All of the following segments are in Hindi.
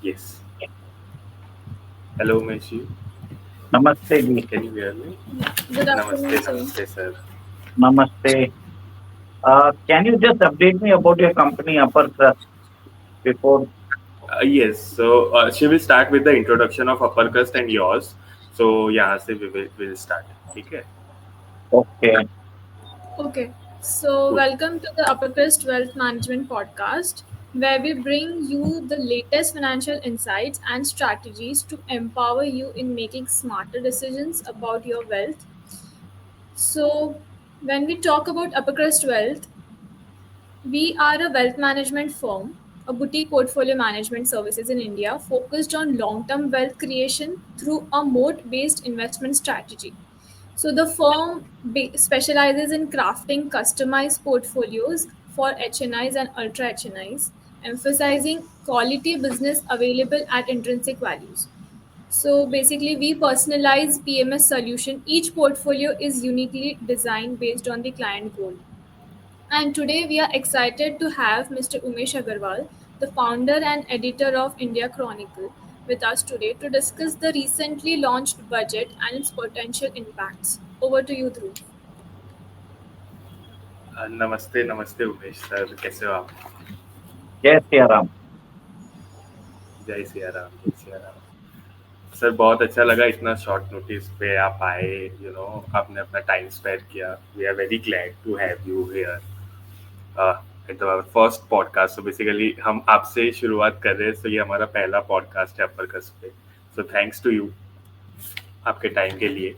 Yes. Hello, Meshi. Namaste ji. Can you hear me? Good Namaste, afternoon, sir. namaste, sir. Namaste. Can you just update me about your company, Upper Crust, before? Yes. So she will start with the introduction of upper crust and yours. So यहाँ से we will start. ठीक है? Okay. Okay, so Cool. welcome to the Upper Crest Wealth Management Podcast, where we bring you the latest financial insights and strategies to empower you in making smarter decisions about your wealth. So, when we talk about Upper Crest Wealth, we are a wealth management firm, a boutique portfolio management services in India focused on long term wealth creation through a moat based investment strategy. So the firm specializes in crafting customized portfolios for HNIs and ultra HNIs, emphasizing quality business available at intrinsic values. So basically, we personalize PMS solution. Each portfolio is uniquely designed based on the client goal. And today we are excited to have Mr. Umesh Agarwal, the founder and editor of India Chronicle, with us today to discuss the recently launched budget and its potential impacts. Over to you, Dhruv. नमस्ते, नमस्ते उमेश सर, कैसे हो आप? Yes, Ram. जय सिया राम, जय सिया राम। सर बहुत अच्छा लगा इतना शॉर्ट नोटिस पे आप आए, आपने अपना टाइम स्पेयर किया। We are very glad to have you here at the first podcast. So basically हम आपसे ही शुरुआत कर रहे हैं, सो ये हमारा पहला पॉडकास्ट है अपर कस पे। सो थैंक्स टू यू आपके टाइम के लिए।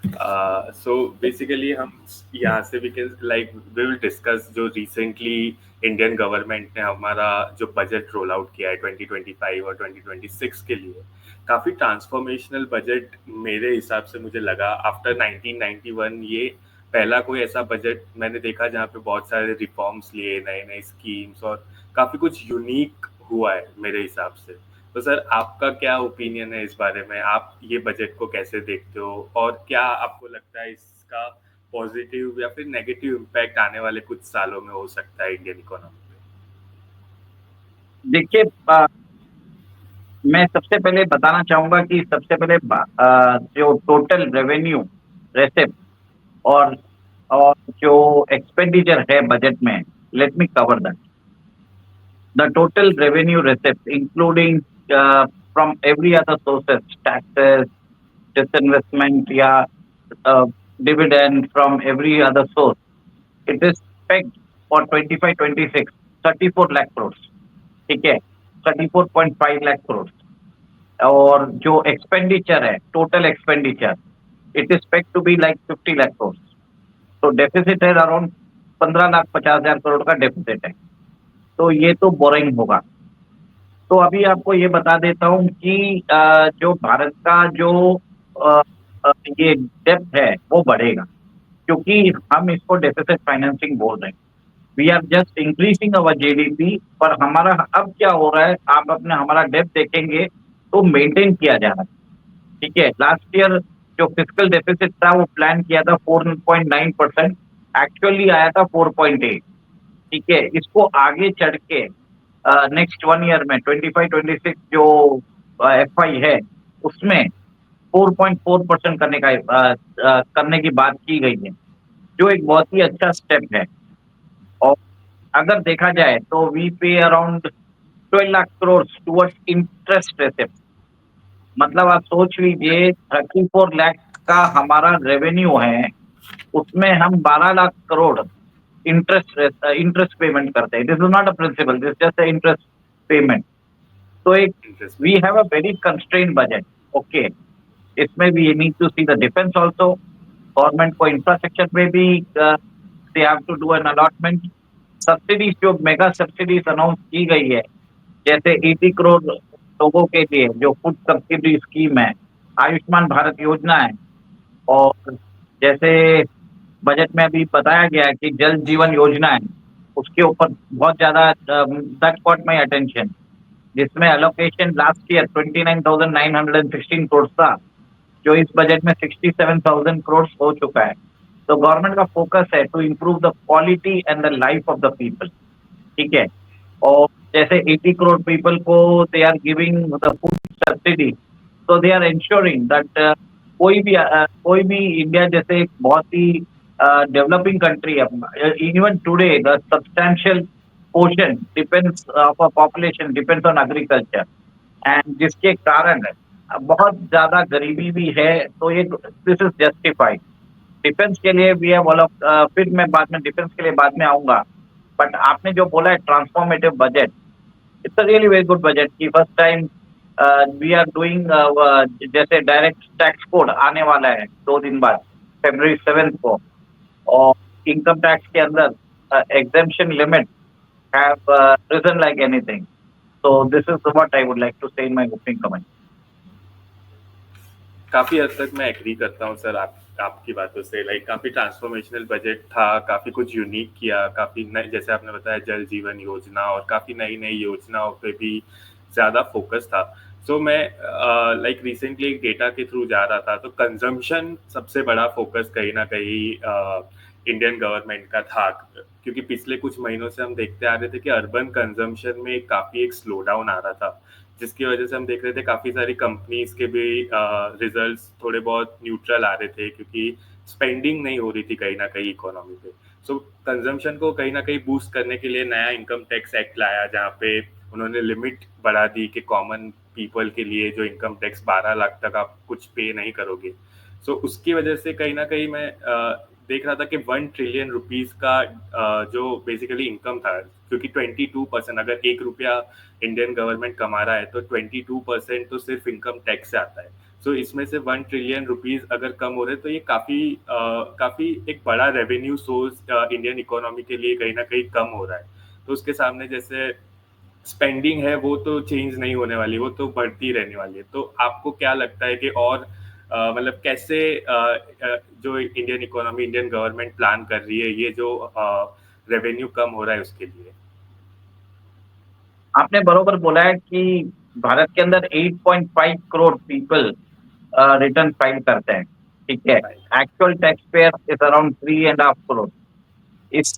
सो बेसिकली हम यहाँ से we can like we will discuss जो रिसेंटली इंडियन गवर्नमेंट ने हमारा जो बजट रोल आउट किया है 2025 और 2026 के लिए। काफ़ी ट्रांसफॉर्मेशनल बजट मेरे हिसाब से मुझे लगा। आफ्टर 1991 ये पहला कोई ऐसा बजट मैंने देखा जहाँ पे बहुत सारे रिफॉर्म्स लिए, नए नए स्कीम्स और काफ़ी कुछ यूनिक हुआ है मेरे हिसाब से। तो सर आपका क्या ओपिनियन है इस बारे में? आप ये बजट को कैसे देखते हो और क्या आपको लगता है इसका पॉजिटिव या फिर नेगेटिव इम्पैक्ट आने वाले कुछ सालों में हो सकता है इंडियन इकोनॉमी पे? देखिए, मैं सबसे पहले बताना चाहूंगा कि सबसे पहले जो टोटल रेवेन्यू रेसिप्ट और और जो एक्सपेंडिचर है बजट में, let me cover that. The total revenue receipts, including from every other sources, taxes, disinvestment, yeah, uh, dividend from every other source, it is pegged for 25-26, 34 lakh crores. ठीक है, 34.5 lakh crores. और जो एक्सपेंडिचर है, total expenditure, it is pegged to be like 50 lakh crores. तो डेफिसिट है अराउंड 15,50,000 करोड़ का डेफिसिट है. तो ये तो बोरिंग होगा. तो अभी आपको ये बता देता हूँ कि जो भारत का जो अ, ये डेप्थ है वो बढ़ेगा, क्योंकि हम इसको डेफिसिट फाइनेंसिंग बोल रहे हैं. We are just increasing our GDP, पर हमारा अब क्या हो रहा है, आप अपने हमारा डेप्थ देखेंगे तो मेंटेन किया जा रहा है. ठीक है, लास्ट ईयर जो फिजिकल डेफिसिट था वो प्लान किया था 4.9%, एक्चुअली आया था 4.8. ठीक है, इसको आगे चढ़ के नेक्स्ट 1 ईयर में 25-26 जो FI है उसमें 4.4% करने की बात की गई है, जो एक बहुत ही अच्छा स्टेप है. और अगर देखा जाए तो वी पे around 12 lakh crore towards interest receipt. मतलब आप सोच लीजिए 34 लाख का हमारा रेवेन्यू है, उसमें हम 12 लाख करोड़ इंटरेस्ट पेमेंट करते हैं. This is not a principal, this just interest payment. तो एक we interesting. Have a very constrained budget. Okay, इसमें we need to see the defence also. Government को इंफ्रास्ट्रक्चर में भी they have to do an allotment. Subsidies जो मेगा सब्सिडीज अनाउंस की गई है, जैसे 80 करोड़ लोगों के लिए जो फूड सब्सिडी स्कीम है, आयुष्मान भारत योजना है, और जैसे बजट में अभी बताया गया है कि जल जीवन योजना है, उसके ऊपर बहुत ज्यादा दैट कॉट माय अटेंशन, जिसमें अलोकेशन लास्ट ईयर 29,916 करोड़ था, जो इस बजट में 67,000 करोड़ हो चुका है. तो गवर्नमेंट का फोकस है to improve the quality and the life of the people. ठीक है, और जैसे 80 करोड़ पीपल को they are giving the food subsidy, तो दे आर इंश्योरिंग दैट कोई भी इंडिया जैसे एक बहुत ही डेवलपिंग कंट्री है, even today the substantial portion depends of a population depends on agriculture, and जिसके कारण बहुत ज्यादा गरीबी भी है, तो ये दिस इज जस्टिफाइड। डिफेंस के लिए भी है फिर मैं बाद में डिफेंस के लिए बाद में आऊंगा, बट आपने जो बोला है transformative budget, it's a really very good budget की first time we are doing, जैसे डायरेक्ट टैक्स कोड आने वाला है 2 दिन बाद, February 7 को, और इनकम टैक्स के अंदर exemption limit have risen like anything, so this is what I would like to say in my opening comment. काफी हद तक मैं एग्री करता हूँ सर आपकी बातों से। लाइक काफी ट्रांसफॉर्मेशनल बजट था, काफी कुछ यूनिक किया, काफी नए, जैसे आपने बताया जल जीवन योजना और काफी नई नई योजनाओं पे भी ज्यादा फोकस था। सो मैं लाइक रिसेंटली एक डेटा के थ्रू जा रहा था, तो कंजम्पशन सबसे बड़ा फोकस कहीं ना कहीं इंडियन गवर्नमेंट का था, क्योंकि पिछले कुछ महीनों से हम देखते आ रहे थे कि अर्बन कंजम्पशन में काफी एक स्लो डाउन आ रहा था, जिसकी वजह से हम देख रहे थे काफी सारी कंपनीज के भी रिजल्ट्स थोड़े बहुत न्यूट्रल आ रहे थे, क्योंकि स्पेंडिंग नहीं हो रही थी कहीं ना कहीं इकोनॉमी पे। सो कंजम्पशन को कहीं ना कहीं बूस्ट करने के लिए नया इनकम टैक्स एक्ट लाया, जहाँ पे उन्होंने लिमिट बढ़ा दी कि कॉमन पीपल के लिए जो इनकम टैक्स 12 लाख तक आप कुछ पे नहीं करोगे। सो उसकी वजह से कहीं ना कहीं मैं देख रहा था कि 1 ट्रिलियन रुपीज का जो बेसिकली इनकम था, क्योंकि 22%, अगर 1 रुपया इंडियन गवर्नमेंट कमा रहा है तो 22% तो सिर्फ इनकम टैक्स से आता है। सो इसमें से 1 ट्रिलियन रुपीज अगर कम हो रहे हैं तो ये काफी एक बड़ा रेवेन्यू सोर्स इंडियन इकोनॉमी के लिए कहीं ना कहीं कम हो रहा है। तो उसके सामने जैसे स्पेंडिंग है वो तो चेंज नहीं होने वाली, वो तो बढ़ती रहने वाली है। तो आपको क्या लगता है कि और मतलब कैसे जो Indian economy, Indian government plan कर रही है ये जो रेवेन्यू कम हो रहा है उसके लिए? आपने बरोबर बोला है कि भारत के अंदर 8.5 करोड़ पीपल रिटर्न फाइल करते हैं, ठीक है। Actual tax payer is around 3.5 crore. इस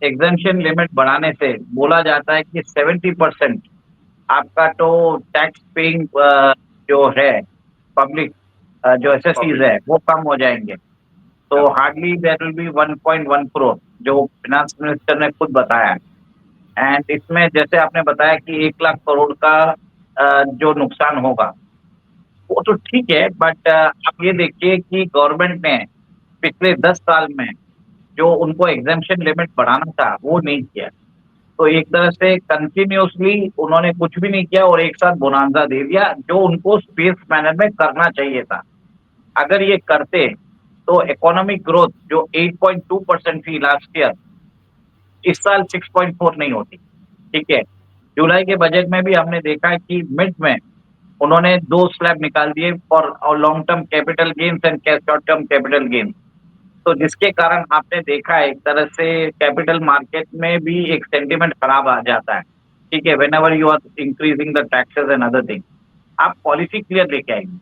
एग्जेम्पशन लिमिट बढ़ाने से बोला जाता है कि 70% आपका तो टैक्स पेइंग जो है पब्लिक जो एसएससीज है वो कम हो जाएंगे। तो hardly there will be 1.1 crore, जो फिनांस मिनिस्टर ने खुद बताया है। एंड इसमें जैसे आपने बताया कि 1 लाख करोड़ का जो नुकसान होगा वो तो ठीक है, बट आप ये देखिए कि गवर्नमेंट ने पिछले 10 साल में जो उनको एग्जेम्पशन लिमिट बढ़ाना था वो नहीं किया। तो एक तरह से कंटिन्यूसली उन्होंने कुछ भी नहीं किया और एक साथ बोनांजा दे दिया, जो उनको स्पेस मैनर में करना चाहिए था। अगर ये करते तो इकोनॉमिक ग्रोथ जो 8.2% थी लास्ट ईयर, इस साल 6.4 नहीं होती, ठीक है। जुलाई के बजट में भी हमने देखा है कि मिड में उन्होंने 2 स्लैब निकाल दिए for long term capital gains and short term capital gains. तो जिसके कारण आपने देखा है एक तरह से कैपिटल मार्केट में भी एक सेंटिमेंट खराब आ जाता है, ठीक है। Whenever you are increasing the taxes and other thing, आप पॉलिसी क्लियर लेके आएंगे।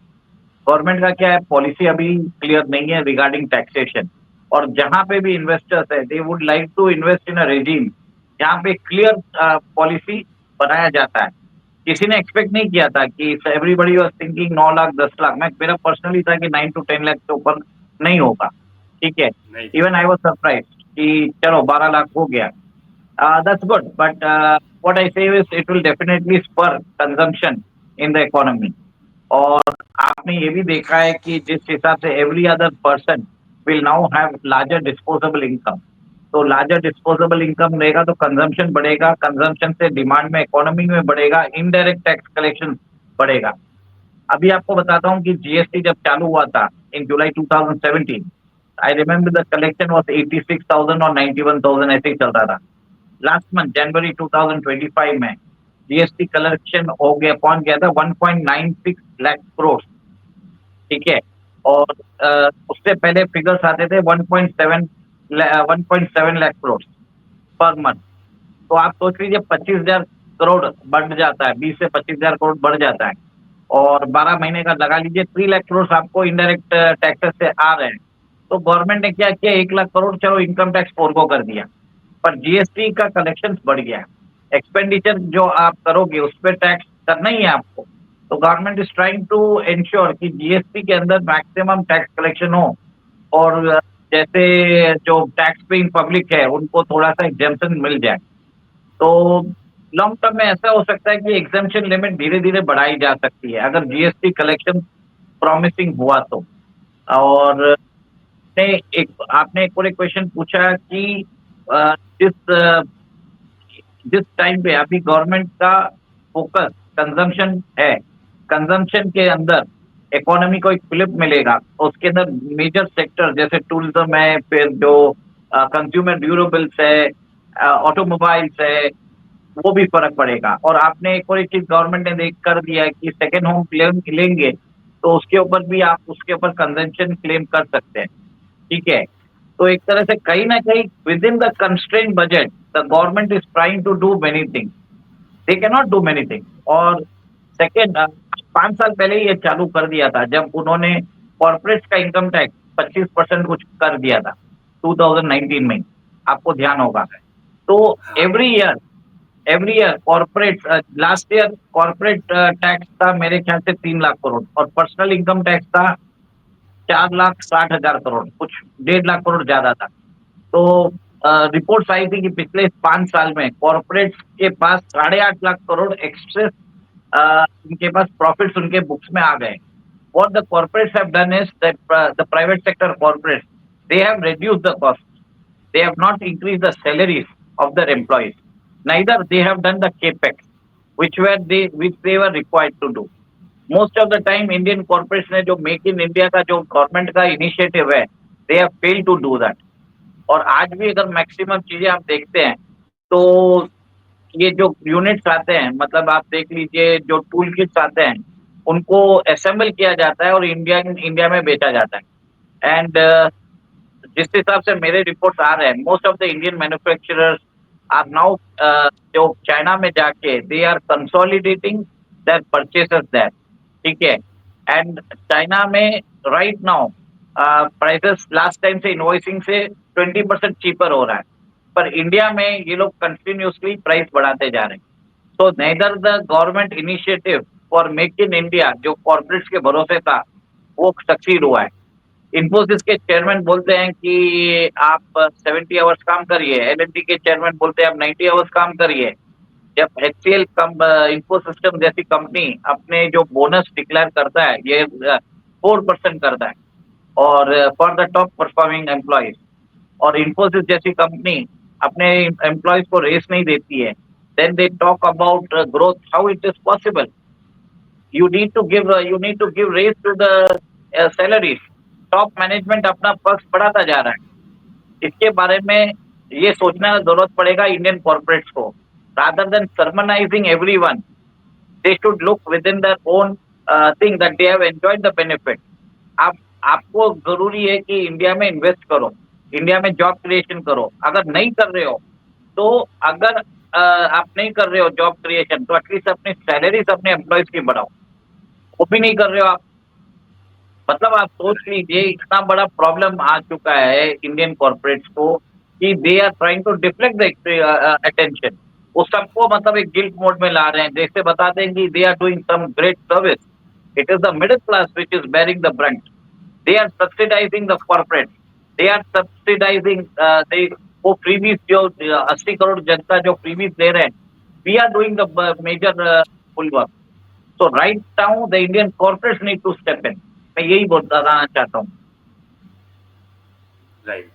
गवर्नमेंट का क्या है, पॉलिसी अभी क्लियर नहीं है रिगार्डिंग टैक्सेशन, और जहां पे भी इन्वेस्टर्स है they would like to invest in a regime जहाँ पे क्लियर पॉलिसी बनाया जाता है। किसी ने एक्सपेक्ट नहीं किया था कि everybody was thinking 9 lakh 10 lakh, मैं मेरा पर्सनली था कि 9 to 10 लाख से ऊपर नहीं होगा, ठीक है। इवन आई वाज सरप्राइज कि चलो 12 लाख हो गया, that's good, but what I say is it will definitely spur consumption in the economy. और आपने ये भी देखा है कि जिस हिसाब से every other person will now have larger disposable income, तो लार्जर डिस्पोजेबल इनकम रहेगा तो कंजम्पशन बढ़ेगा, कंजम्पशन से डिमांड में इकोनॉमी में बढ़ेगा, इनडायरेक्ट टैक्स कलेक्शन बढ़ेगा। अभी आपको बताता हूँ कि जीएसटी जब चालू हुआ था इन जुलाई 2017, I remember the collection was 86,000 और 91,000 ऐसे ही चलता था। लास्ट मंथ जनवरी 2025 में जीएसटी कलेक्शन हो गया, पहुंच गया था 1.96 लाख करोड़, ठीक है। और उससे पहले फिगर्स आते थे 1.7 लाख करोड़ पर मंथ। तो आप सोच लीजिए 25,000 करोड़ बढ़ जाता है, 20 से 25,000 करोड़ बढ़ जाता है, और 12 महीने का लगा लीजिए 3 लाख करोड़ आपको इनडायरेक्ट टैक्सेस से आ रहे हैं। तो गवर्नमेंट ने क्या किया, 1 लाख करोड़ चलो इनकम टैक्स फोरगो कर दिया, पर जीएसटी का कलेक्शन बढ़ गया। एक्सपेंडिचर जो आप करोगे उस पर टैक्स करना ही है आपको। तो government is trying to ensure कि जीएसटी के अंदर मैक्सिमम टैक्स कलेक्शन हो, और जैसे जो टैक्स पेइंग पब्लिक है उनको थोड़ा सा एग्जेम्पशन मिल जाए। तो लॉन्ग टर्म में ऐसा हो सकता है कि एग्जेम्पशन लिमिट धीरे धीरे बढ़ाई जा सकती है अगर जीएसटी कलेक्शन प्रॉमिसिंग हुआ तो। और आपने एक और एक क्वेश्चन पूछा कि अ, जिस जिस टाइम पे अभी गवर्नमेंट का फोकस कंजम्पशन है, कंजम्पशन के अंदर इकोनॉमी को एक फ्लिप मिलेगा, उसके अंदर मेजर सेक्टर जैसे टूरिज्म है, फिर जो कंज्यूमर ड्यूरेबल्स है, ऑटोमोबाइल्स है, वो भी फर्क पड़ेगा। और आपने एक और एक चीज गवर्नमेंट ने देख कर दिया है कि सेकेंड होम क्लेम लेंगे तो उसके ऊपर भी आप उसके ऊपर कंजम्पशन क्लेम कर सकते हैं, ठीक है। तो एक तरह से कहीं ना कहीं within the constraint budget the government is trying to do many thing, they can not do many thing. और सेकेंड, 5 साल पहले ही ये चालू कर दिया था जब उन्होंने कॉर्पोरेट्स का इनकम टैक्स 25% कुछ कर दिया था 2019 में, आपको ध्यान होगा। तो हाँ every year corporate, last year corporate tax था मेरे ख्याल से 3 लाख करोड़, और पर्सनल इनकम टैक्स था 4,60,000 करोड़, कुछ 1.5 लाख करोड़ ज्यादा था। तो रिपोर्ट्स आई थी कि पिछले 5 साल में कॉर्पोरेट्स के पास 8.5 लाख करोड़ एक्सेस, उनके पास प्रॉफिट्स उनके बुक्स में आ गए। What the corporates have done is that the private sector corporates, they have reduced the cost. They have not increased the salaries of their employees. Neither they have done the capex, which they were required to do. Most of the time, Indian corporates ने जो मेक इन इंडिया का जो गवर्नमेंट का इनिशिएटिव है, they have failed to do that. और आज भी अगर मैक्सिमम चीजें आप देखते हैं तो ये जो यूनिट्स आते हैं, मतलब आप देख लीजिए जो टूल किट्स आते हैं उनको असेंबल किया जाता है और इंडिया में बेचा जाता है। एंड जिस हिसाब से मेरे रिपोर्ट्स आ रहे हैं, most of the Indian manufacturers are now, जो चाइना में जाके they are consolidating their purchases there, ठीक है। एंड चाइना में right now prices last time से इनवॉइसिंग से 20% चीपर हो रहा है, पर इंडिया में ये लोग कंटिन्यूसली प्राइस बढ़ाते जा रहे हैं। तो neither the government initiative for make in India जो कॉर्पोरेट्स के भरोसे था वो सक्सीड हुआ है। इन्फोसिस के चेयरमैन बोलते हैं कि आप 70 आवर्स काम करिए, एलएनटी के चेयरमैन बोलते हैं आप 90 आवर्स काम करिए। जब एचसीएल इन्फोसिस्टम जैसी कंपनी अपने जो बोनस डिक्लेयर करता है ये 4% करता है, और for the top performing employees, और इन्फोसिस जैसी कंपनी अपने एम्प्लॉयज को रेस नहीं देती है, then they talk about growth, how it is possible. you need to give raise to the salaries. Top management अपना पक्ष बढ़ाता जा रहा है, इसके बारे में ये सोचना जरूरत पड़ेगा इंडियन कॉर्पोरेट्स को। Rather than sermonizing everyone, they should look within their own thing that they have enjoyed the benefit. आप आपको जरूरी है कि इंडिया में इन्वेस्ट करो, इंडिया में जॉब क्रिएशन करो। अगर नहीं कर रहे हो तो अगर आप नहीं कर रहे हो जॉब क्रिएशन तो एटलीस्ट अपनी सैलरीज अपने एम्प्लॉयज की बढ़ाओ, वो भी नहीं कर रहे हो आप। मतलब आप सोच लीजिए इतना बड़ा प्रॉब्लम आ चुका है इंडियन कॉर्पोरेट्स को कि they are trying to deflect the attention. वो सबको मतलब एक गिल्ट मोड में ला रहे हैं, जैसे बताते हैं कि they are doing some great service. It is the middle class which is bearing the brunt. They are subsidising the corporate, they are subsidising वो फ्रीबीज जो 80 करोड़ जनता जो फ्रीबीज ले रहे हैं, we are doing the major full work. So right now the Indian corporates need to step in. मैं यही बताना चाहता हूँ। राइट,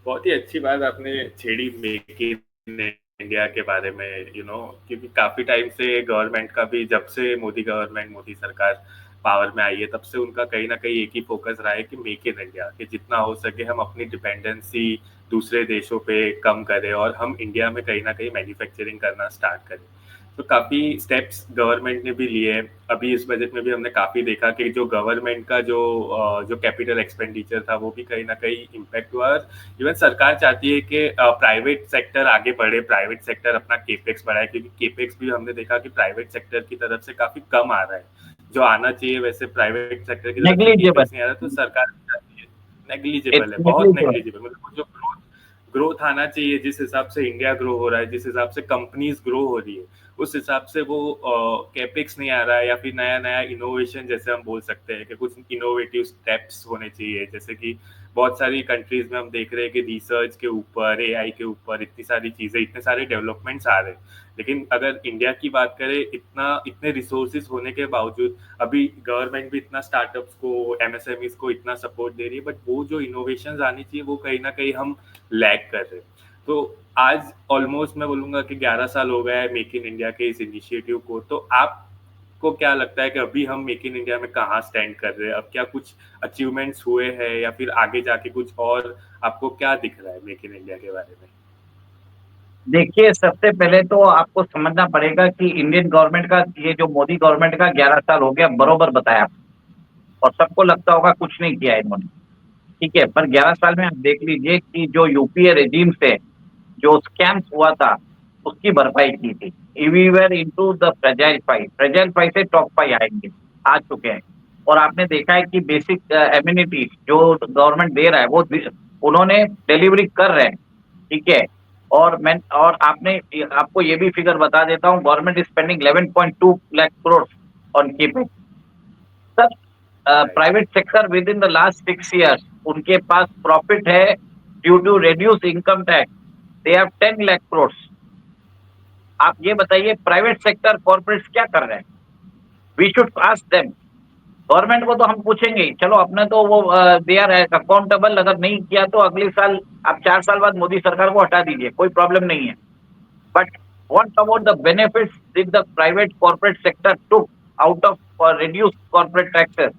बहुत ही अच्छी बात आपने छेड़ी मेक इन इंडिया के बारे में, क्योंकि काफी टाइम से गवर्नमेंट का भी, जब से मोदी सरकार पावर में आई है तब से उनका कहीं ना कहीं एक ही फोकस रहा है कि मेक इन इंडिया, कि जितना हो सके हम अपनी डिपेंडेंसी दूसरे देशों पे कम करें और हम इंडिया में कहीं ना कहीं मैन्युफैक्चरिंग करना स्टार्ट करें। तो काफी स्टेप्स गवर्नमेंट ने भी लिए हैं। अभी इस बजट में भी हमने काफी देखा कि जो गवर्नमेंट का जो कैपिटल एक्सपेंडिचर था वो भी कहीं ना कहीं इम्पैक्ट हुआ। इवन सरकार चाहती है कि प्राइवेट सेक्टर आगे बढ़े, प्राइवेट सेक्टर अपना केपेक्स बढ़ाए, क्योंकि केपेक्स भी हमने देखा कि प्राइवेट सेक्टर की तरफ से काफी कम आ रहा है, जो आना चाहिए वैसे प्राइवेट सेक्टर की तरफ से केपेक्स नहीं आ रहा। तो सरकार भी चाहती है, नेग्लिजिबल है, बहुत नेग्लिजिबल, मतलब जो ग्रोथ आना चाहिए, जिस हिसाब से इंडिया ग्रो हो रहा है, जिस हिसाब से कंपनीज ग्रो हो रही है, उस हिसाब से वो कैपेक्स नहीं आ रहा है, या फिर नया नया इनोवेशन जैसे हम बोल सकते हैं कि कुछ इनोवेटिव स्टेप्स होने चाहिए। जैसे कि बहुत सारी कंट्रीज में हम देख रहे हैं कि रिसर्च के ऊपर, एआई के ऊपर इतनी सारी चीजें, इतने सारे डेवलपमेंट्स आ रहे हैं। लेकिन अगर इंडिया की बात करें, इतने रिसोर्सेज होने के बावजूद अभी गवर्नमेंट भी इतना स्टार्टअप्स को, एमएसएमईज को इतना सपोर्ट दे रही है, बट वो जो इनोवेशन आनी चाहिए वो कहीं ना कहीं हम लैग कर रहे हैं। तो आज ऑलमोस्ट मैं बोलूंगा कि 11 साल हो गया है मेक इन इंडिया के इस इनिशिएटिव को। तो आपको क्या लगता है कि अभी हम मेक इन इंडिया में कहाँ स्टैंड कर रहे हैं? अब क्या कुछ अचीवमेंट्स हुए हैं, या फिर आगे जाके कुछ और आपको क्या दिख रहा है मेक इन इंडिया के बारे में? देखिए, सबसे पहले तो आपको समझना पड़ेगा कि इंडियन गवर्नमेंट का, ये जो मोदी गवर्नमेंट का 11 साल हो गया, बरोबर बताया और सबको लगता होगा कुछ नहीं किया इन्होंने, ठीक है। पर 11 साल में आप देख लीजिए कि जो यूपीए रेजिम से जो स्कैम्स हुआ था, उसकी भरपाई की थी। We were into the fragile 5 से टॉप 5 आएंगे, आ चुके हैं। और आपने देखा है कि बेसिक एम्यूनिटीज जो गवर्नमेंट दे रहा है वो उन्होंने डिलीवरी कर रहे हैं, ठीक है। और आपको ये भी फिगर बता देता हूँ, government is spending 11.2 lakh crore on keeping. Sir, private sector within the last 6 years उनके पास प्रॉफिट है due to reduce income tax, they have 10 lakh crore. आप ये बताइए प्राइवेट सेक्टर कॉर्पोरेट्स क्या कर रहे हैं? We should ask them. Government को तो हम पूछेंगे ही, चलो अपने तो वो दे आर अकाउंटेबल, अगर नहीं किया तो अगले साल आप 4 साल बाद मोदी सरकार को हटा दीजिए, कोई प्रॉब्लम नहीं है। But what about the benefits did the private corporate sector took out of reduced corporate taxes?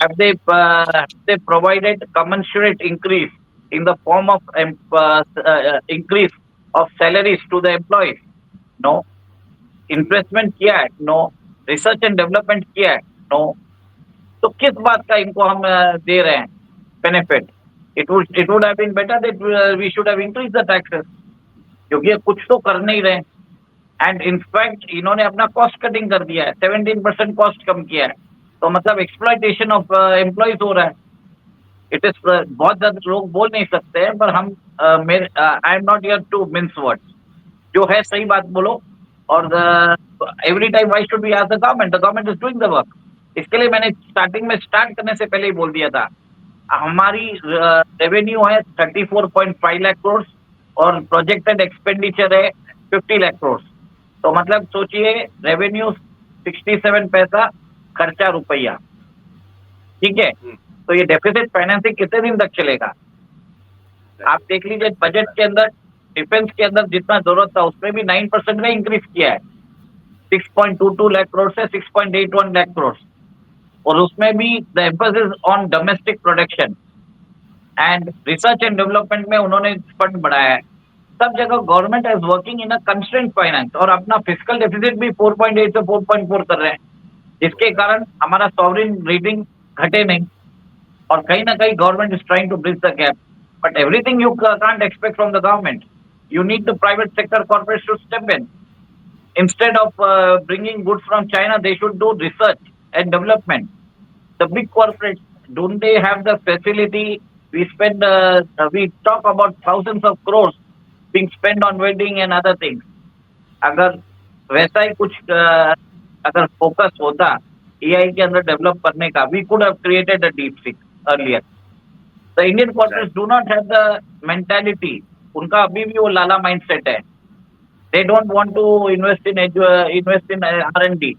Have they provided commensurate increase in the form of increase of salaries to the employees? No. Investment किया है? No. Research and development किया है? No. तो किस बात का इनको हम दे रहे हैं benefit? It would have been better that we should have increased the taxes, क्योंकि ये कुछ तो कर नहीं रहे हैं। एंड इनफैक्ट इन्होंने अपना कॉस्ट कटिंग कर दिया है, 17% कॉस्ट कम किया है। तो मतलब एक्सप्लॉइटेशन ऑफ एम्प्लॉइज हो रहा है। इट इज बहुत ज्यादा लोग बोल नहीं सकते हैं, पर हम I am not here to mince words. जो है सही बात बोलो। और every time why should we ask the government is doing the work. इसके लिए मैंने स्टार्टिंग में स्टार्ट करने से पहले ही बोल दिया था, हमारी रेवेन्यू है 34.5 लाख करोड़ और प्रोजेक्टेड एक्सपेंडिचर है 50 लाख करोड़। तो मतलब सोचिए, रेवेन्यू 67 पैसा, खर्चा रुपया, ठीक है। तो ये डेफिसिट फाइनेंसिंग कितने दिन तक चलेगा? आप देख लीजिए, बजट के अंदर डिफेंस के अंदर जितना जरूरत था उसमें भी 9% में इंक्रीज किया है, 6.22 लाख करोड़ से 6.81 लाख करोड़। और उसमें भी the emphasis on domestic production and research and development में उन्होंने फंड बढ़ाया है। सब जगह government is working in a constraint finance, और अपना फिजिकल डेफिसिट भी 4.8 से 4.4 कर रहे हैं, जिसके कारण हमारा सॉवरिन रेटिंग घटे नहीं। और कहीं ना कहीं government is trying to bridge the gap, but everything you can't expect from the government. You need the private sector corporates to step in. Instead of bringing goods from China, they should do research and development. The big corporates, don't they have the facility? We talk about thousands of crores being spent on wedding and other things. अगर वैसा ही कुछ अगर फोकस होता AI के अंदर डेवलप करने का, we could have created a DeepSeek earlier. The Indian corporates do not have the mentality. उनका अभी भी वो लाला माइंडसेट है। They don't want to invest in R&D.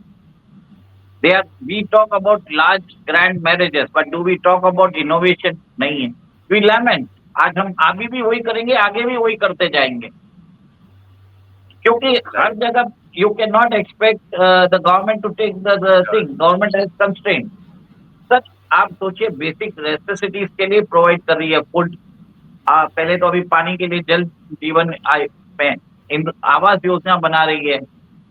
We talk about large grand marriages, but do we talk about innovation? नहीं है। We lament. आज हम अभी भी वही करेंगे, आगे भी वही करते जाएंगे, क्योंकि हर जगह you cannot expect the government to take the thing. Government has constraint. Sir, आप सोचिए, बेसिक नेसेसिटीज के लिए प्रोवाइड कर रही है फूड। पहले तो अभी पानी के लिए जल जीवन में आवास योजना बना रही है,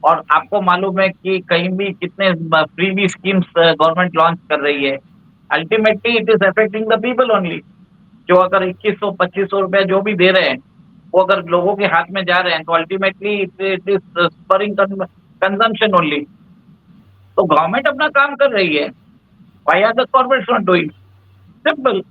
और आपको मालूम है कि कहीं भी कितने फ्री स्कीम्स गवर्नमेंट लॉन्च कर रही है। Ultimately it is affecting the people only. जो अगर 2100-2500 रुपया जो भी दे रहे हैं, वो अगर लोगों के हाथ में जा रहे हैं, तो ultimately it is spurring consumption only. तो गवर्नमेंट अपना काम कर रही है, why are the corporates not doing? Simple.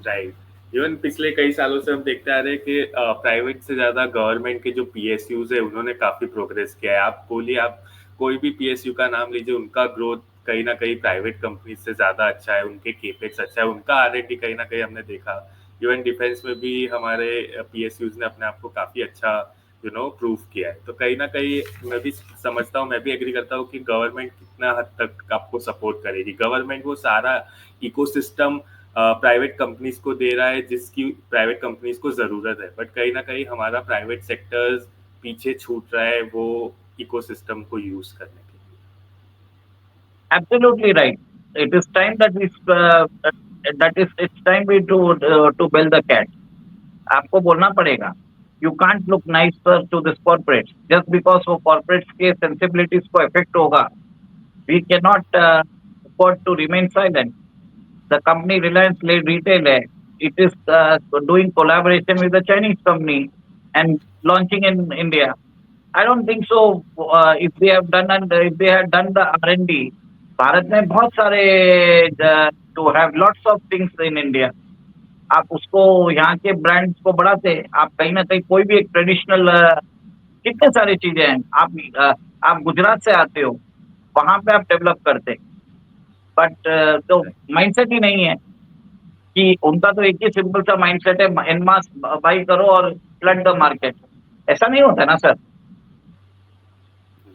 Right. Even पिछले कई सालों से हम देखते आ रहे हैं कि प्राइवेट से ज्यादा गवर्नमेंट के जो पीएसयूज है उन्होंने काफी प्रोग्रेस किया है। आप बोलिए, आप कोई भी पीएसयू का नाम लीजिए, उनका ग्रोथ कहीं ना कहीं प्राइवेट कंपनी से ज्यादा अच्छा है, उनके केपेक्स अच्छा है, उनका आरएनडी कहीं ना कहीं हमने देखा। इवन डिफेंस में भी हमारे पीएसयूज ने अपने आप को काफी अच्छा प्रूव किया है। तो कहीं ना कहीं मैं भी समझता हूँ, मैं भी एग्री करता हूँ कि गवर्नमेंट कितना हद तक आपको सपोर्ट करेगी। गवर्नमेंट वो सारा इकोसिस्टम प्राइवेट कंपनीज को दे रहा है जिसकी प्राइवेट कंपनीज को जरूरत है, बट कहीं ना कहीं हमारा प्राइवेट सेक्टर्स पीछे छूट रहा है वो इकोसिस्टम को यूज करने के लिए। Absolutely right. It is time it's time we to build the cat. आपको बोलना पड़ेगा. You can't look nicer to this corporates just because वो corporates के sensibilities को affect होगा. We cannot afford to remain silent. The company Reliance Retail है. It is doing collaboration with the Chinese company and launching in India. I don't think so. If they have done and if they had done the R&D, Bharat में बहुत सारे to have lots of things in India. आप उसको यहाँ के ब्रांड्स को बढ़ाते, आप कहीं ना कहीं कोई भी एक ट्रेडिशनल कितने सारी चीजें हैं, आप गुजरात से आते हो, वहां पे आप डेवलप करते, बट तो माइंडसेट ही नहीं है कि उनका तो एक ही सिंपल सा माइंडसेट है, एन मास बाई करो और फ्लड द मार्केट. ऐसा नहीं होता ना sir.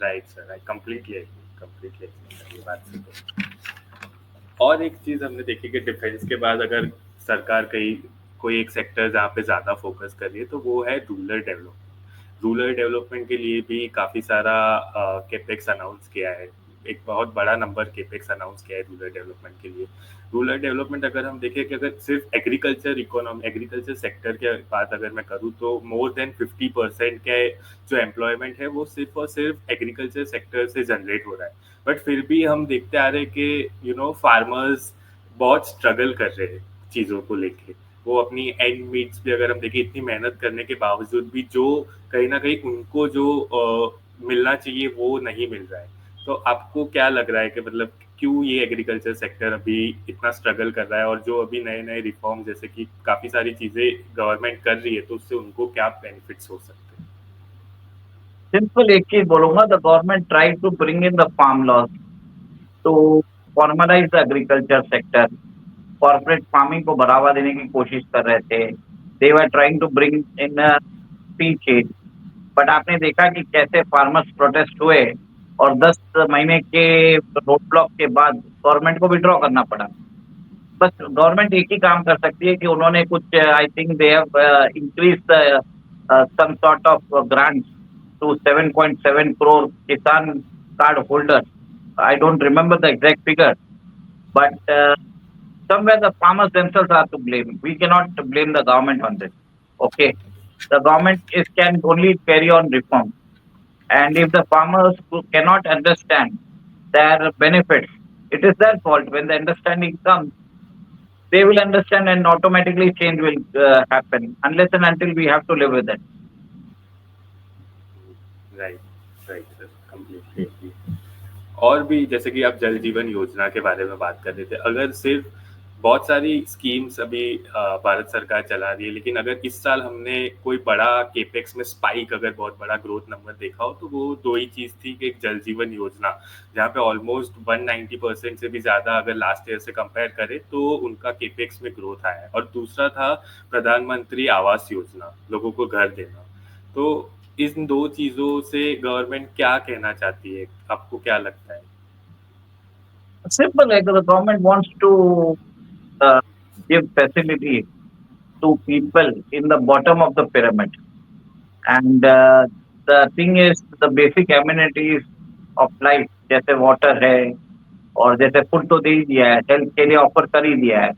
Right sir, I completely ये बात से। तो और एक चीज हमने देखी कि डिफेंस के बाद अगर सरकार कहीं कोई एक सेक्टर जहाँ पे ज्यादा फोकस कर रही है तो वो है रूरल डेवलपमेंट। रूरल डेवलपमेंट के लिए भी काफी सारा केपेक्स अनाउंस किया है, एक बहुत बड़ा नंबर केपेक्स अनाउंस किया है रूरल डेवलपमेंट के लिए। रूरल डेवलपमेंट अगर हम देखें कि अगर सिर्फ एग्रीकल्चर सेक्टर के बात अगर मैं करूँ तो मोर देन 50% के जो एम्प्लॉयमेंट है वो सिर्फ और सिर्फ एग्रीकल्चर सेक्टर से जनरेट हो रहा है। बट फिर भी हम देखते आ रहे हैं कि फार्मर्स बहुत स्ट्रगल कर रहे हैं चीज़ों को लेके। वो अपनी एंड मीट्स भी अगर हम देखें, इतनी मेहनत करने के बावजूद भी जो कहीं ना कहीं उनको जो मिलना चाहिए वो नहीं मिल रहा है। तो आपको क्या लग रहा है कि मतलब क्यों ये एग्रीकल्चर सेक्टर अभी इतना स्ट्रगल कर रहा है, और जो अभी नए नए रिफॉर्म जैसे कि काफी सारी चीजें गवर्नमेंट कर रही है तो उससे उनको क्या बेनिफिट्स हो सकते हैं? सिंपल एक चीज बोलूंगा, the government try to bring in the farm laws to formalise the agriculture sector. Corporate farming को बढ़ावा देने की कोशिश कर रहे थे. They were trying to bring in free trade, but आपने देखा कि कैसे फार्मर्स प्रोटेस्ट हुए और 10 महीने के रोड ब्लॉक के बाद गवर्नमेंट को विड्रॉ करना पड़ा. बस गवर्नमेंट एक ही काम कर सकती है कि उन्होंने कुछ, I think they have increase some sort of grants to 7.7 crore Kisan card holders. I don't remember the exact figure, but somewhere the farmers themselves are to blame. We cannot blame the government on this. Okay, the government can only carry on reform, and if the farmers cannot understand their benefits, it is their fault. When the understanding comes, they will understand, and automatically change will happen. Unless and until we have to live with it. Right right sir, completely. और भी जैसे कि आप जल जीवन योजना के बारे में बात कर रहे थे, अगर सिर्फ बहुत सारी स्कीम्स अभी भारत सरकार चला रही है, लेकिन अगर इस साल हमने कोई बड़ा केपेक्स में स्पाइक, अगर बहुत बड़ा ग्रोथ नंबर देखा हो तो वो दो ही चीज थी कि एक जल जीवन योजना जहाँ पे ऑलमोस्ट 190% से भी ज्यादा अगर लास्ट ईयर से कंपेयर करें तो उनका केपेक्स में ग्रोथ आया है, और दूसरा था प्रधानमंत्री आवास योजना, लोगों को घर देना। तो इन दो चीजों से गवर्नमेंट क्या कहना चाहती है, आपको क्या लगता है? Simple, like the government wants to uh, give facility to people in the bottom of the pyramid. And the thing is, the basic amenities of life, जैसे water है और जैसे food तो दे ही दिया है, health के लिए offer कर ही दिया है.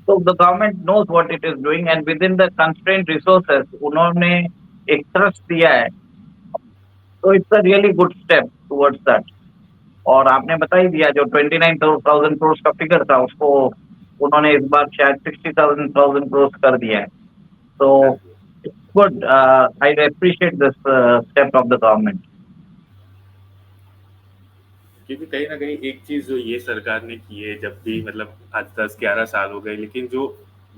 So the government knows what it is doing, and within the constrained resources, उन्होंने एक trust दिया है. So it's a really good step towards that. और आपने बता ही दिया, जो 29,000 करोड़ का फिगर था उसको उन्होंने इस बार शायद 60,000 करोड़ कर दिया है. तो good, I appreciate this step of the government. क्योंकि कहीं ना कहीं एक चीज जो ये सरकार ने की है, जब भी मतलब आज 10-11 साल हो गए, लेकिन जो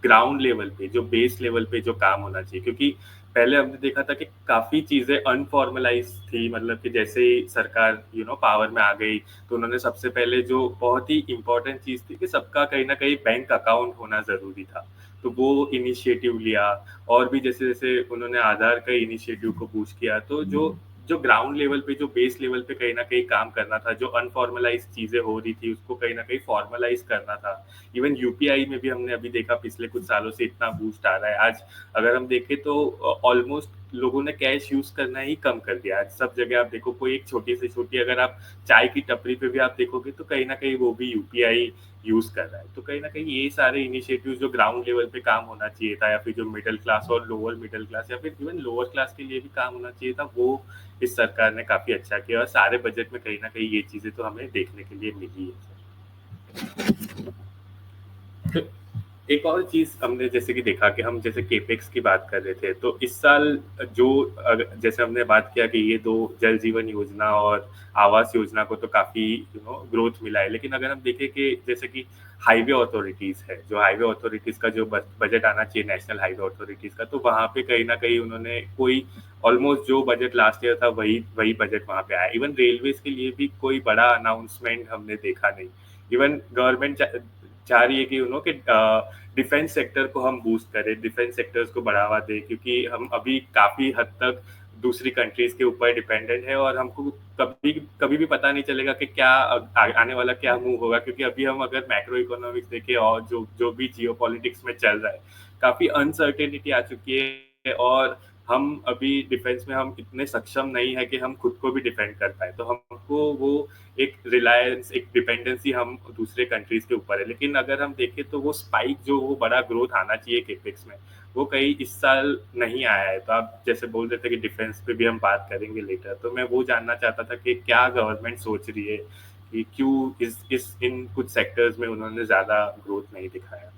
ग्राउंड लेवल पे, जो बेस लेवल पे जो काम होना चाहिए, क्योंकि पहले हमने देखा था कि काफी चीजें अनफॉर्मलाइज थी, मतलब कि जैसे ही सरकार पावर में आ गई तो उन्होंने सबसे पहले जो बहुत ही इम्पोर्टेंट चीज थी कि सबका कहीं ना कहीं बैंक अकाउंट होना जरूरी था, तो वो इनिशिएटिव लिया। और भी जैसे जैसे उन्होंने आधार का इनिशिएटिव को बूस्ट किया, तो जो ग्राउंड लेवल पे, जो बेस लेवल पे कहीं ना कहीं काम करना था, जो अनफॉर्मलाइज चीजें हो रही थी उसको कहीं ना कहीं फॉर्मलाइज करना था। इवन यूपीआई में भी हमने अभी देखा पिछले कुछ सालों से इतना बूस्ट आ रहा है। आज अगर हम देखें तो ऑलमोस्ट लोगों ने कैश यूज करना ही कम कर दिया। आज सब जगह आप देखो, कोई एक छोटी से छोटी, अगर आप चाय की टपरी पे भी आप देखोगे तो कहीं ना कहीं वो भी यूपीआई यूज कर रहा है। तो कहीं ना कहीं ये सारे इनिशिएटिव जो ग्राउंड लेवल पे काम होना चाहिए था, या फिर जो मिडिल क्लास और लोअर मिडिल क्लास या फिर इवन लोअर क्लास के लिए भी काम होना चाहिए था, वो इस सरकार ने काफी अच्छा किया। और सारे बजट में कहीं ना कहीं ये चीजें तो हमें देखने के लिए मिली है। एक और चीज हमने जैसे कि देखा कि हम जैसे केपेक्स की बात कर रहे थे, तो इस साल जो जैसे हमने बात किया कि ये दो जल जीवन योजना और आवास योजना को तो काफी ग्रोथ मिला है, लेकिन अगर हम देखें कि जैसे कि हाईवे अथॉरिटीज है, जो हाईवे अथॉरिटीज का जो बजट आना चाहिए नेशनल हाईवे अथॉरिटीज का, तो वहां पे कहीं ना कहीं उन्होंने कोई ऑलमोस्ट जो बजट लास्ट ईयर था वही बजट वहां पे आया। इवन रेलवेज के लिए भी कोई बड़ा अनाउंसमेंट हमने देखा नहीं। इवन गवर्नमेंट चाह रही है कि कि डिफेंस सेक्टर को हम बूस्ट करें, डिफेंस सेक्टर्स को बढ़ावा दें, क्योंकि हम अभी काफी हद तक दूसरी कंट्रीज के ऊपर डिपेंडेंट है और हमको कभी कभी भी पता नहीं चलेगा कि क्या आने वाला क्या मूव होगा। क्योंकि अभी हम अगर मैक्रो इकोनॉमिक्स देखें और जो भी जियो पॉलिटिक्स में चल रहा है, काफी अनसर्टेनिटी आ चुकी है और हम अभी डिफेंस में हम इतने सक्षम नहीं है कि हम खुद को भी डिफेंड कर पाए। तो हमको वो एक रिलायंस, एक डिपेंडेंसी हम दूसरे कंट्रीज के ऊपर है। लेकिन अगर हम देखें तो वो स्पाइक, जो वो बड़ा ग्रोथ आना चाहिए केपेक्स में, वो कहीं इस साल नहीं आया है। तो आप जैसे बोल रहे थे कि डिफेंस पे भी हम बात करेंगे लेटर, तो मैं वो जानना चाहता था कि क्या गवर्नमेंट सोच रही है कि क्यों इन कुछ सेक्टर्स में उन्होंने ज्यादा ग्रोथ नहीं दिखाया।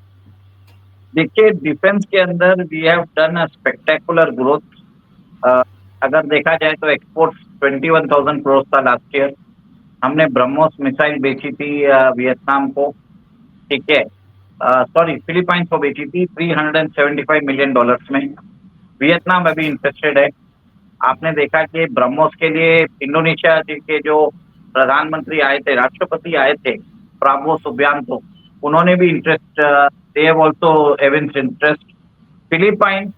देखिए, डिफेंस के अंदर we have done a spectacular growth. अगर देखा जाए तो एक्सपोर्ट्स 21,000 करोड़ था लास्ट ईयर। हमने ब्रह्मोस मिसाइल बेची थी वियतनाम को, ठीक है, सॉरी फिलीपाइंस को बेची थी $375 मिलियन में। वियतनाम अभी इंटरेस्टेड है। आपने देखा कि ब्रह्मोस के लिए इंडोनेशिया के जो प्रधानमंत्री आए थे, राष्ट्रपति आए थे, प्राबो सुबियांतो, उन्होंने भी interest, they have also evinced interest. Philippine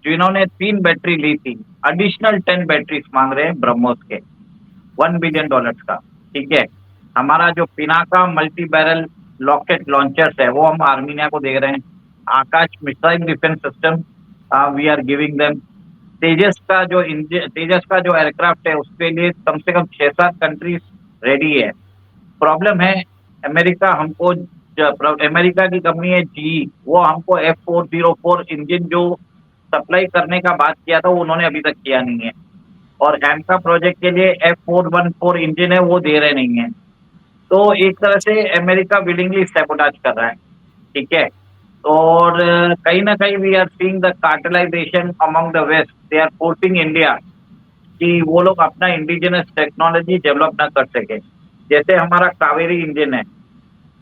जिन्होंने 3 बैटरी ली थी, एडिशनल 10 बैटरीज मांग रहे हैं ब्रह्मोस के, $1 बिलियन का, ठीक है। हमारा जो Pinaka multi barrel rocket launchers है वो हम आर्मीनिया को दे रहे हैं। Akash missile defence system we are giving them. Tejas का जो एयरक्राफ्ट है उसके लिए कम से कम 6-7 कंट्रीज रेडी है। प्रॉब्लम है अमेरिका अमेरिका की कंपनी है GE, वो हमको F404 इंजन जो सप्लाई करने का बात किया था वो उन्होंने अभी तक किया नहीं है। और एमका प्रोजेक्ट के लिए F414 इंजन है वो दे रहे नहीं है। तो एक तरह से अमेरिका विलिंगली सैबोटाज कर रहा है, ठीक है। और कहीं ना कहीं we are seeing the cartelisation among the west. They are forcing India कि वो लोग अपना इंडिजिनस टेक्नोलॉजी डेवलप ना कर सके। जैसे हमारा कावेरी इंजन है,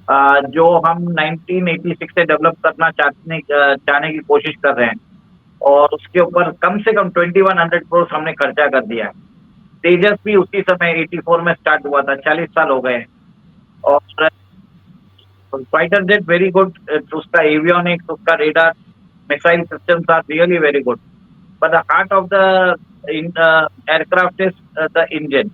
जो हम 1986 से डेवलप करना चाहने की कोशिश कर रहे हैं, और उसके ऊपर कम से कम 2100 करोड़ हमने खर्चा कर दिया है। तेजस भी उसी समय 84 में स्टार्ट हुआ था, 40 साल हो गए। और फाइटर जेट वेरी गुड, उसका एवियोनिक्स, उसका radar, missile systems are really very good, but the heart of the aircraft is the engine.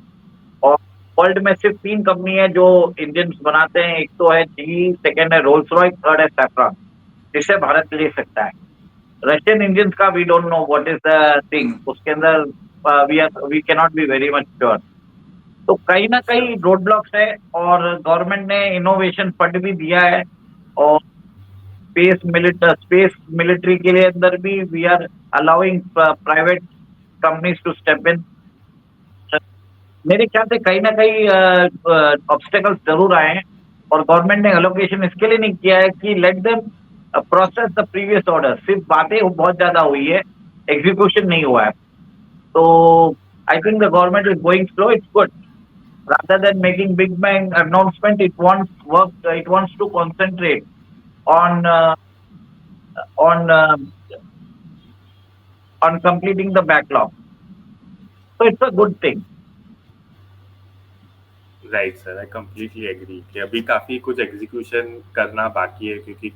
और वर्ल्ड में सिर्फ 3 कंपनी है जो इंजन बनाते हैं। एक तो है GE, सेकेंड है रोल्स रॉयस, थर्ड है सैफ्रॉन, जिसे भारत ले सकता है। रशियन इंजन का we don't know what is the thing, उसके अंदर we can not be very much sure. तो कहीं ना कहीं रोड ब्लॉक्स है, और गवर्नमेंट ने इनोवेशन फंड भी दिया है, और स्पेस मिलिट्री के लिए अंदर भी we are allowing private companies to step in. मेरे ख्याल से कहीं ना कहीं ऑब्स्टेकल्स जरूर आए हैं, और गवर्नमेंट ने एलोकेशन इसके लिए नहीं किया है कि let them process the previous order. सिर्फ बातें बहुत ज्यादा हुई है, एग्जीक्यूशन नहीं हुआ है। तो I think the government is going slow, it's good. Rather than making big bang announcement, it wants to concentrate on on on completing the backlog. So it's a good thing. Right sir, I completely agree कि अभी काफ़ी कुछ एग्जीक्यूशन करना बाकी है, क्योंकि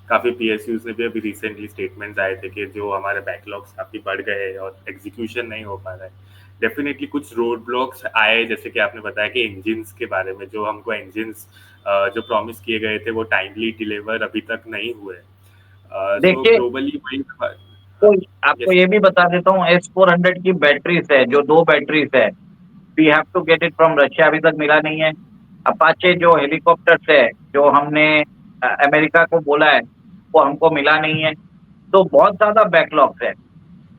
काफ़ी पीएसयूज ने भी अभी रिसेंटली स्टेटमेंट्स आए थे कि जो हमारे बैकलॉग्स काफ़ी बढ़ गए हैं और एग्जीक्यूशन नहीं हो पा रहा है। डेफिनेटली कुछ रोड ब्लॉक्स आए, जैसे कि आपने बताया कि इंजिन्स के बारे में, जो हमको इंजिन्स जो प्रॉमिस किए गए थे वो टाइमली डिलीवर अभी तक नहीं हुए। सो देखिए, ग्लोबली वही तो आपको यस। ये भी बता देता हूँ, S-400 की बैटरीज है, जो 2 बैटरीज है, we have to get it from Russia, अभी तक मिला नहीं है। अपाचे जो हेलीकॉप्टर्स है, जो हमने अमेरिका को बोला है, वो हमको मिला नहीं है। तो बहुत ज़्यादा बैकलॉग्स है।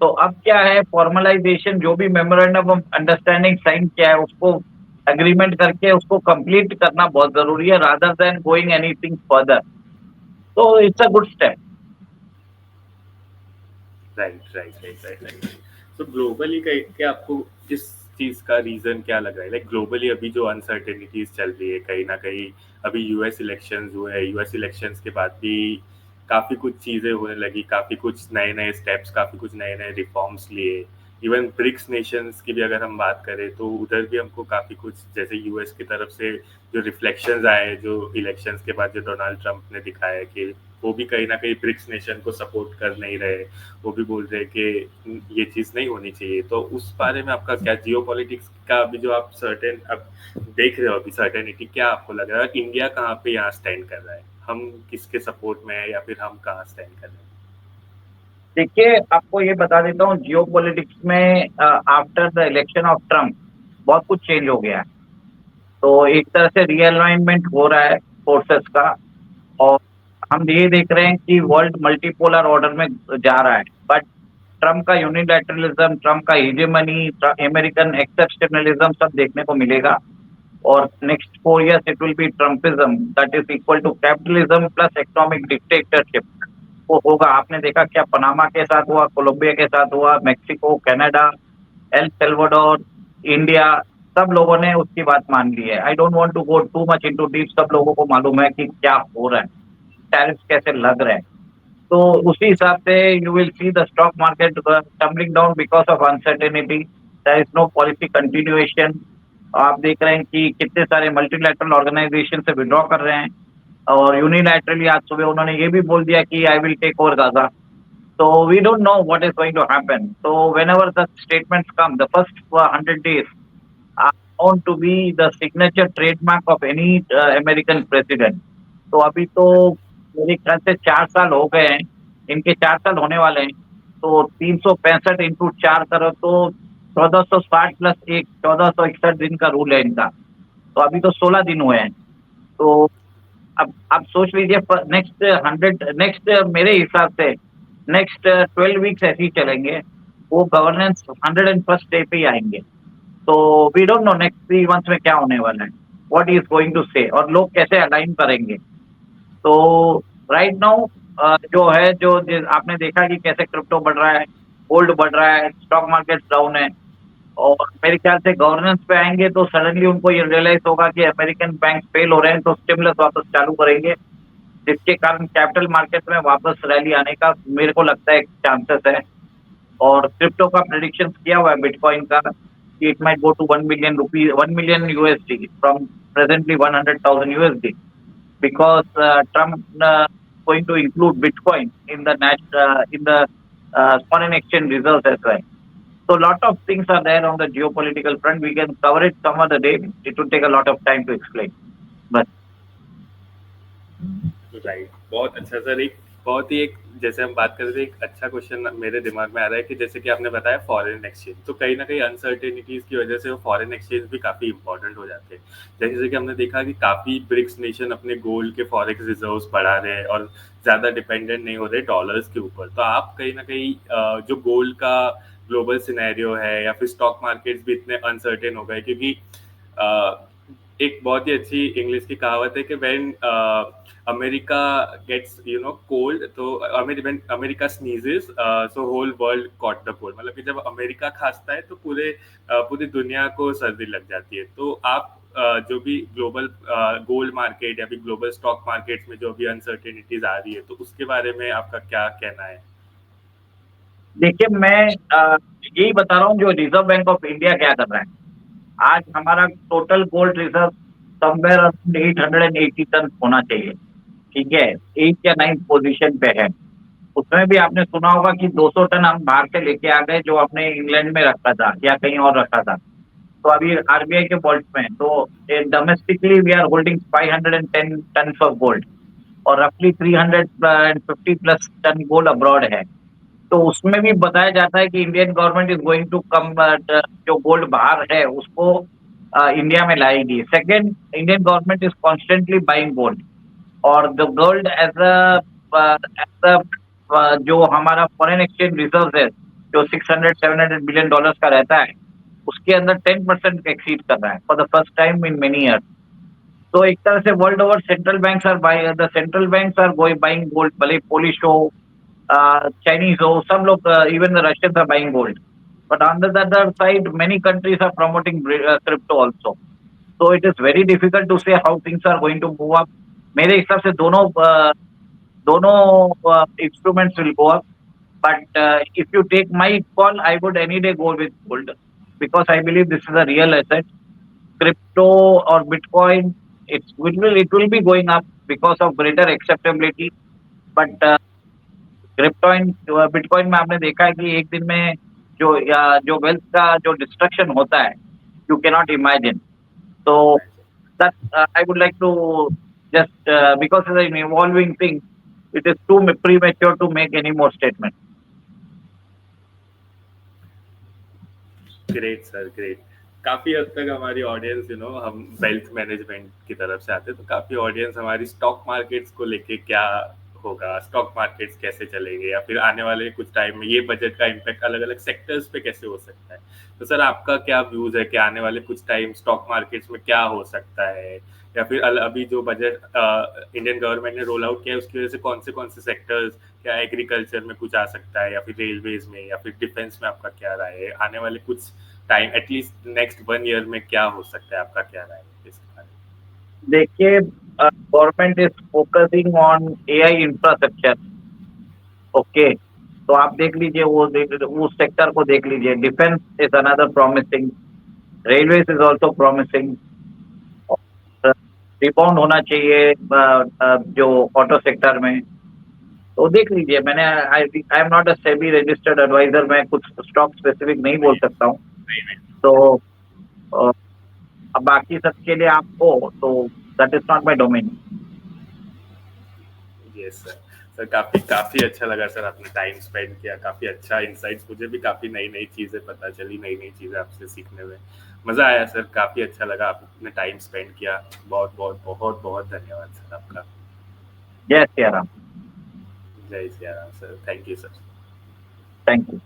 तो अब क्या है, फॉर्मलाइजेशन, जो भी मेमोरेंडम ऑफ अंडरस्टैंडिंग साइन किया है, उसको एग्रीमेंट करके उसको कंप्लीट करना बहुत ज़रूरी है, rather than going anything further. तो it's a good step. Right right right right right. तो ग्लोबली का क्या आपको इस चीज का रीजन क्या लग रहा है? लाइक ग्लोबली अभी जो अनसर्टेनिटीज चल रही है, कहीं ना कहीं अभी यूएस इलेक्शंस हुए, यूएस इलेक्शंस के बाद भी काफी कुछ चीजें होने लगी, काफी कुछ नए नए स्टेप्स, काफी कुछ नए नए रिफॉर्म्स लिए। इवन ब्रिक्स नेशंस की भी अगर हम बात करें तो उधर भी हमको काफी कुछ, जैसे यूएस की तरफ से जो रिफ्लेक्शंस आए जो इलेक्शंस के बाद, जो डोनाल्ड ट्रंप ने दिखाया कि वो भी कहीं ना कहीं ब्रिक्स नेशन को सपोर्ट कर नहीं रहे, वो भी बोल रहे कि ये चीज नहीं होनी चाहिए। तो उस बारे में आपका क्या, जियो पॉलिटिक्स का अभी जो आप सर्टेन अब देख रहे हो, अभी सर्टेनिटी क्या आपको लग रहा है? इंडिया कहाँ पे यहाँ स्टैंड कर रहा है, हम किसके सपोर्ट में है, या फिर हम कहाँ स्टैंड कर रहे हैं? देखिए, आपको ये बता देता हूँ, जियोपॉलिटिक्स में after the election of Trump बहुत कुछ चेंज हो गया है। तो एक तरह से रीअलाइनमेंट हो रहा है फोर्सेस का, और हम ये देख रहे हैं कि वर्ल्ड मल्टीपोलर ऑर्डर में जा रहा है। बट ट्रम्प का यूनिलैटरलिज्म, ट्रम्प का हीजेमनी, अमेरिकन एक्सेप्शनलिज्म सब देखने को मिलेगा। और next 4 years it will be Trumpism, that is equal to capitalism plus economic dictatorship. वो होगा। आपने देखा क्या पनामा के साथ हुआ, कोलंबिया के साथ हुआ, Mexico, Canada, El Salvador, India, सब लोगों ने उसकी बात मान ली है। I don't want to go too much into deep, सब लोगों को मालूम है कि क्या हो रहा है, टैरिफ्स कैसे लग रहे हैं। तो उसी हिसाब से you will see the stock market tumbling down because of uncertainty. There is no policy continuation. आप देख रहे हैं कि कितने सारे मल्टीलैटरल ऑर्गेनाइजेशन से विड्रॉ कर रहे हैं, और यूनिलैटरली आज सुबह उन्होंने ये भी बोल दिया कि I will take over Gaza. So we don't know what is going to happen. So whenever the statements come, the first 100 days are known to be the signature trademark of any American president. तो अभी तो मेरे ख्याल से 4 साल हो गए हैं, इनके 4 साल होने वाले हैं। तो 365 इंटू 4 करो तो 1460 प्लस एक, 1461 दिन का रूल है इनका। तो अभी तो 16 दिन हुए हैं। तो अब आप सोच लीजिए, नेक्स्ट मेरे हिसाब से नेक्स्ट 12 वीक्स ऐसे ही चलेंगे। वो गवर्नेंस 101st डे पे ही आएंगे। तो we don't know next 3 months में क्या होने वाला है, what he is going to say, और लोग कैसे अलाइन करेंगे। तो राइट नाउ जो है, आपने देखा कि कैसे क्रिप्टो बढ़ रहा है, गोल्ड बढ़ रहा है, स्टॉक मार्केट डाउन है। और मेरे ख्याल से गवर्नेंस पे आएंगे तो सडनली उनको ये रियलाइज होगा कि अमेरिकन बैंक फेल हो रहे हैं, तो स्टिमुलस वापस चालू करेंगे, जिसके कारण कैपिटल मार्केट में वापस रैली आने का मेरे को लगता है चांसेस है। और क्रिप्टो का प्रेडिक्शन किया हुआ है बिटकॉइन का कि it might go to 1 million rupee, 1 million USD from presently 100,000 USD, because Trump going to include Bitcoin in the foreign exchange reserves as well. So a lot of things are there on the geopolitical front. We can cover it some other day. It would take a lot of time to explain. But right, बहुत अच्छा सर। एक बहुत ही, एक जैसे हम बात कर रहे थे, एक अच्छा क्वेश्चन मेरे दिमाग में आ रहा है कि जैसे कि आपने बताया फॉरेन एक्सचेंज, तो कहीं ना कहीं अनसर्टेनिटीज की वजह से वो फॉरेन एक्सचेंज भी काफी इंपॉर्टेंट हो जाते हैं। जैसे कि हमने देखा कि काफी ब्रिक्स नेशन अपने गोल्ड के फॉरेक्स रिजर्व्स बढ़ा रहे हैं और ज्यादा डिपेंडेंट नहीं हो रहे डॉलर्स के ऊपर। तो आप कहीं ना कहीं जो गोल्ड का ग्लोबल सिनेरियो है, या फिर स्टॉक मार्केट्स भी इतने अनसर्टेन हो गए, क्योंकि एक बहुत ही अच्छी इंग्लिश की कहावत है कि व्हेन अमेरिका गेट्स कोल्ड, तो America sneezes so whole world caught the cold. मतलब कि जब अमेरिका खांसता है तो पूरी दुनिया को सर्दी लग जाती है। तो आप जो भी ग्लोबल गोल्ड मार्केट या फिर ग्लोबल स्टॉक मार्केट्स में जो भी अनसर्टेनिटीज आ रही है, तो उसके बारे में आपका क्या कहना है? देखिए, मैं यही बता रहा हूँ जो रिजर्व बैंक ऑफ इंडिया क्या कर रहा है। आज हमारा total gold reserve somewhere around 880 tonne होना चाहिए, ठीक है, 8 या 9 पोजीशन पे है। उसमें भी आपने सुना होगा कि 200 टन हम बाहर से लेके आ गए, जो हमने इंग्लैंड में रखा था या कहीं और रखा था। तो अभी आरबीआई के वॉल्ट में, तो domestically we are holding 510 ton of gold, और रफली 350 प्लस टन गोल्ड अब्रॉड है। तो उसमें भी बताया जाता है कि Indian government is going to come, जो गोल्ड बाहर है उसको इंडिया में लाएगी। Second, Indian government is constantly buying gold, और द गोल्ड एज जो हमारा फॉरेन एक्सचेंज रिजर्व है, जो 600-700 बिलियन डॉलर्स का रहता है, उसके अंदर 10% एक्सीड कर रहा है for the first time in many years. तो एक तरह से world over central banks are buying, the central banks are buying gold, भले पोलिश हो, Chinese हो, सब लोग, even the Russians are buying gold. But on the other side, many countries are promoting crypto also. So it is very difficult to say how things are going to move up. मेरे हिसाब से दोनों instruments will go up. But if you take my call, I would any day go with gold, because I believe this is a real asset. Crypto or Bitcoin, it will be going up because of greater acceptability. But bitcoin में आपने देखा है कि एक दिन में जो वेल्थ का जो डिस्ट्रक्शन होता है, यू कैन नॉट इमेजिन। तो that I would like to just, because is an evolving thing, it is too premature to make any more statement. Great sir, great. काफी हद तक हमारी ऑडियंस हम वेल्थ मैनेजमेंट की तरफ से आते हैं, तो काफी ऑडियंस हमारी स्टॉक मार्केट्स को लेके क्या होगा, स्टॉक मार्केट्स कैसे चलेंगे, या फिर आने वाले कुछ टाइम में ये बजट का इम्पैक्ट अलग अलग सेक्टर्स पे कैसे हो सकता है। तो सर आपका क्या व्यूज है कि आने वाले कुछ टाइम स्टॉक मार्केट्स में क्या हो सकता है, या फिर अभी जो बजट इंडियन गवर्नमेंट ने रोल आउट किया है उसकी वजह से कौन से सेक्टर्स, क्या एग्रीकल्चर में कुछ आ सकता है, या फिर रेलवेज में, या फिर डिफेंस में आपका क्या राय है? आने वाले कुछ टाइम, एटलीस्ट नेक्स्ट 1 ईयर में क्या हो सकता है, आपका क्या राय है इसके बारे में? देखिए, government is focusing on AI infrastructure, okay. तो आप देख लीजिए, उस सेक्टर को देख लीजिए। Defence is another promising, railways is also promising. Rebound होना चाहिए जो ऑटो सेक्टर में। तो देख लीजिए, I am not a SEBI registered advisor, मैं कुछ स्टॉक स्पेसिफिक नहीं बोल सकता हूँ। तो अब बाकी सबके लिए आपको, तो that is not my domain. Yes sir. Sir काफी काफी अच्छा लगा सर, आपने टाइम स्पेंड किया, काफी अच्छा इंसाइट्स, मुझे भी काफी नई नई चीजें पता चली, नई नई चीजें आपसे सीखने में मजा आया सर, काफी अच्छा लगा, आपने टाइम स्पेंड किया। बहुत बहुत बहुत बहुत धन्यवाद सर आपका। जय सिया राम। जय Siya Ram sir, thank you sir. Thank you.